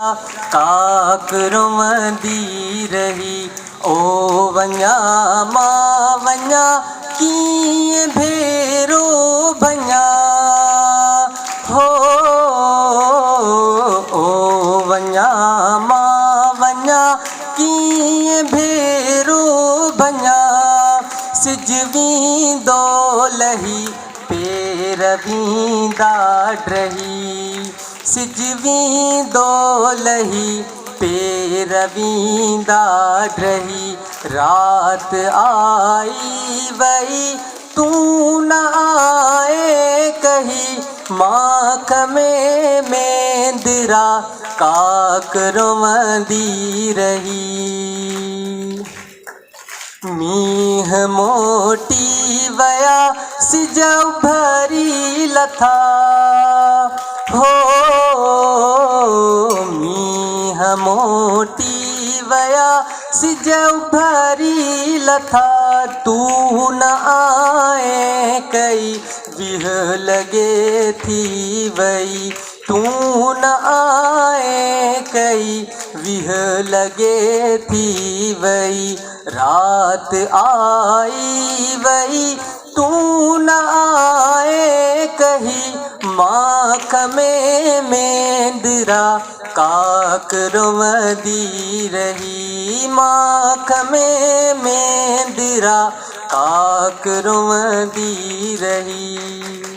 काक रोवंदी रही ओ वञा मां वञा कीअं भेरो भञा हो ओ वञा मां वञा कीअं भेरो भञा सिज वींदो लही पेर वींदा ड्रही सिज वींदो लही पेर वींदा ड्रही रात आई वई तू न आए कही माख में मेंदरा काक रोवंदी रही मींह मोटी वया सिज उभरी लथा हो मींह मोटी वया सिज उभरी लथा तू न आए कई विह लगे थी वई तू न आए कई विह लगे थी वई रात आई वई तू न आए कही माख में मेंदरा काक रोवंदी रही माख में मेंदरा काक रोवंदी रही।